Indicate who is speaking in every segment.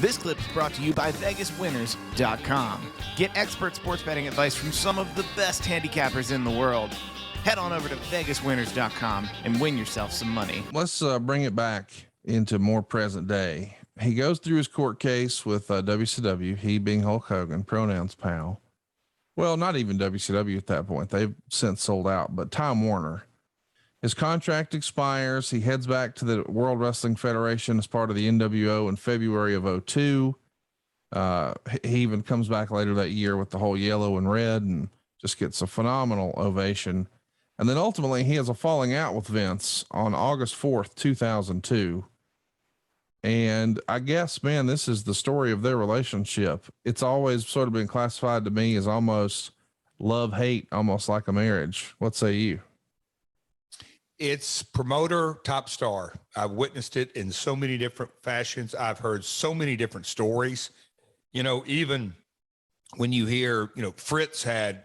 Speaker 1: This clip is brought to you by VegasWinners.com. Get expert sports betting advice from some of the best handicappers in the world. Head on over to VegasWinners.com and win yourself some money.
Speaker 2: Let's bring it back into more present day. He goes through his court case with WCW, he being Hulk Hogan, pronouns pal. Well, not even WCW at that point. They've since sold out, but Time Warner. His contract expires. He heads back to the World Wrestling Federation as part of the NWO in February of 2002. He even comes back later that year with the whole yellow and red and just gets a phenomenal ovation. And then ultimately he has a falling out with Vince on August 4th, 2002. And I guess, man, this is the story of their relationship. It's always sort of been classified to me as almost love, hate, almost like a marriage. What say you?
Speaker 3: It's promoter, top star. I've witnessed it in so many different fashions. I've heard so many different stories. You know, even when you hear, you know, Fritz had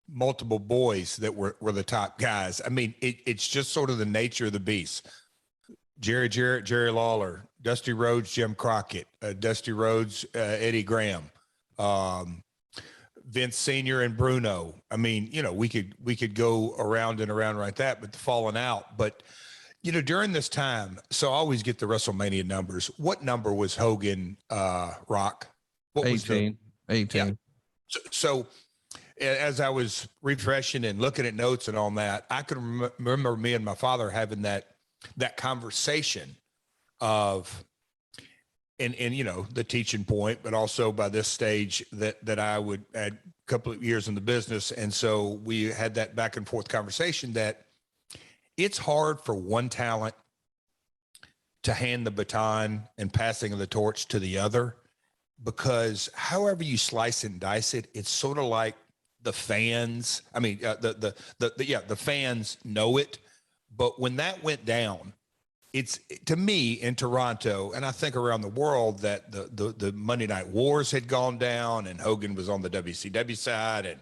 Speaker 3: multiple boys that were the top guys. I mean, it's just sort of the nature of the beast. Jarrett, Jerry Lawler, Dusty Rhodes, Jim Crockett, Dusty Rhodes, Eddie Graham, Vince Sr. and Bruno. I mean, you know, we could go around and around like that, but the falling out. But, you know, during this time, so I always get the WrestleMania numbers. What number was Hogan, Rock? What
Speaker 2: 18.
Speaker 3: Was 18. Yeah. So as I was refreshing and looking at notes and all that, I could remember me and my father having that conversation of, and you know, the teaching point, but also by this stage that I would add a couple of years in the business. And so we had that back and forth conversation that it's hard for one talent to hand the baton and passing of the torch to the other, because however you slice and dice it, it's sort of like the fans. I mean, the fans know it, but when that went down, it's, to me, in Toronto, and I think around the world, that the Monday Night Wars had gone down and Hogan was on the WCW side. And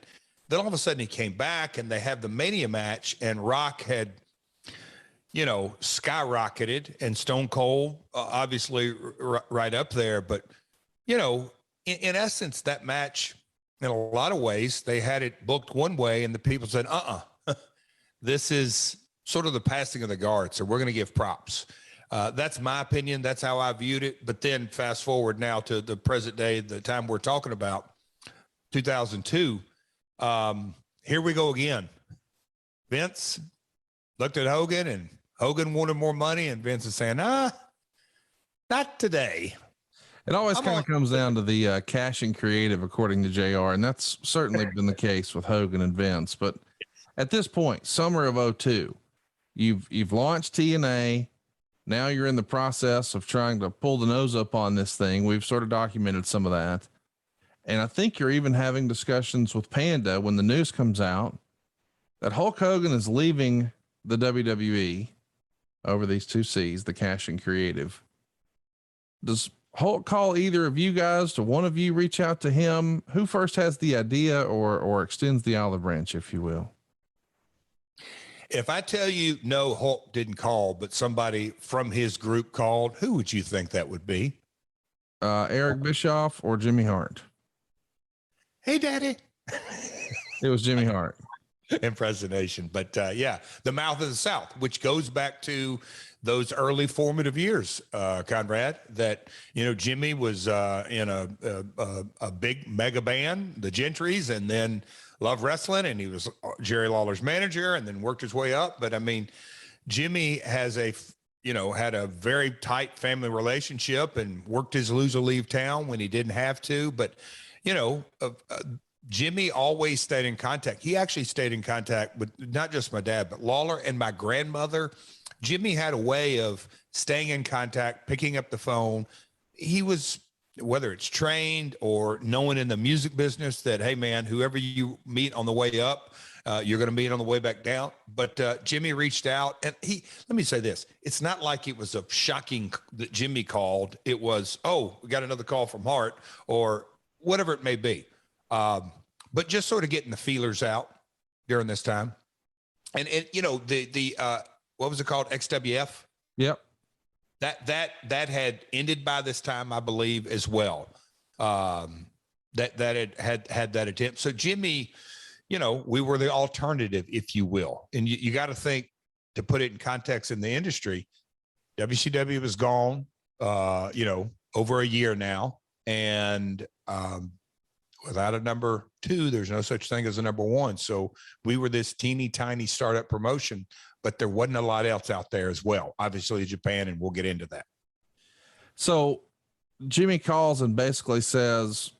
Speaker 3: then all of a sudden he came back and they have the Mania match, and Rock had, you know, skyrocketed, and Stone Cold, obviously right up there. But, you know, in essence, that match, in a lot of ways, they had it booked one way and the people said, this is sort of the passing of the guard, so we're going to give props. That's my opinion. That's how I viewed it. But then fast forward now to the present day, the time we're talking about, 2002. Here we go again. Vince looked at Hogan, and Hogan wanted more money, and Vince is saying, not today.
Speaker 2: It always kind of comes down to the cashing creative, according to JR. And that's certainly been the case with Hogan and Vince. But at this point, summer of 2002, you've launched TNA. Now you're in the process of trying to pull the nose up on this thing. We've sort of documented some of that. And I think you're even having discussions with Panda when the news comes out that Hulk Hogan is leaving the WWE over these two C's, the cash and creative. Does Hulk call either of you guys? Do one of you reach out to him? Who first has the idea or extends the olive branch, if you will?
Speaker 3: If I tell you no, Hulk didn't call, but somebody from his group called, who would you think that would be?
Speaker 2: Eric Bischoff or Jimmy Hart?
Speaker 3: Hey, Daddy.
Speaker 2: It was Jimmy Hart.
Speaker 3: Impersonation. But yeah, the mouth of the South, which goes back to those early formative years, Conrad, that, you know, Jimmy was in a big mega band, the Gentrys, and then loved wrestling, and he was Jerry Lawler's manager and then worked his way up. But I mean, Jimmy has had a very tight family relationship and worked his loser leave town when he didn't have to. But, you know, Jimmy always stayed in contact. He actually stayed in contact with not just my dad, but Lawler and my grandmother. Jimmy had a way of staying in contact, picking up the phone. He was, whether it's trained or knowing in the music business that, hey man, whoever you meet on the way up, you're going to meet on the way back down. But Jimmy reached out, and let me say this. It's not like it was a shocking that Jimmy called. It was, oh, we got another call from Hart or whatever it may be. But just sort of getting the feelers out during this time. And you know, the what was it called? XWF.
Speaker 2: Yep.
Speaker 3: that had ended by this time, I believe, as well. That had that attempt. So Jimmy, you know, we were the alternative, if you will. And you got to think, to put it in context in the industry, WCW was gone, you know, over a year now. And without a number 2, there's no such thing as a number 1. So we were this teeny tiny startup promotion, but there wasn't a lot else out there as well. Obviously Japan, and we'll get into that.
Speaker 2: So Jimmy calls and basically says,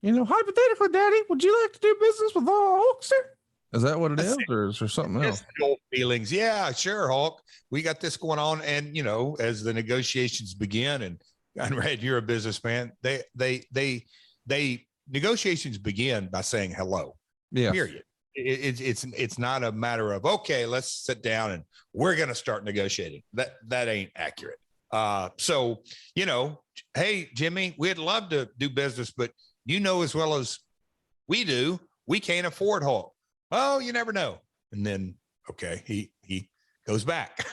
Speaker 2: you know, hypothetically, Daddy, would you like to do business with Hulkster? Is that what it is, or is there something else?
Speaker 3: Old feelings. Yeah, sure, Hulk. We got this going on. And, you know, as the negotiations begin, and Conrad, you're a businessman, they negotiations begin by saying hello.
Speaker 2: Yeah.
Speaker 3: Period. It's not a matter of, okay, let's sit down and we're going to start negotiating. That ain't accurate. So, you know, hey, Jimmy, we'd love to do business, but you know as well as we do, we can't afford Hulk. Oh, you never know. And then, okay, he goes back.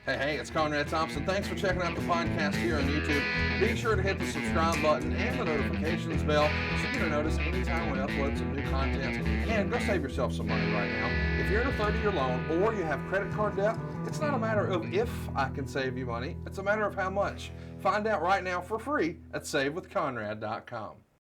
Speaker 2: Hey, it's Conrad Thompson. Thanks for checking out the podcast here on YouTube. Be sure to hit the subscribe button and the notifications bell so you get a notice anytime we upload some new content. And go save yourself some money right now. If you're in a 30-year loan or you have credit card debt, it's not a matter of if I can save you money. It's a matter of how much. Find out right now for free at SaveWithConrad.com.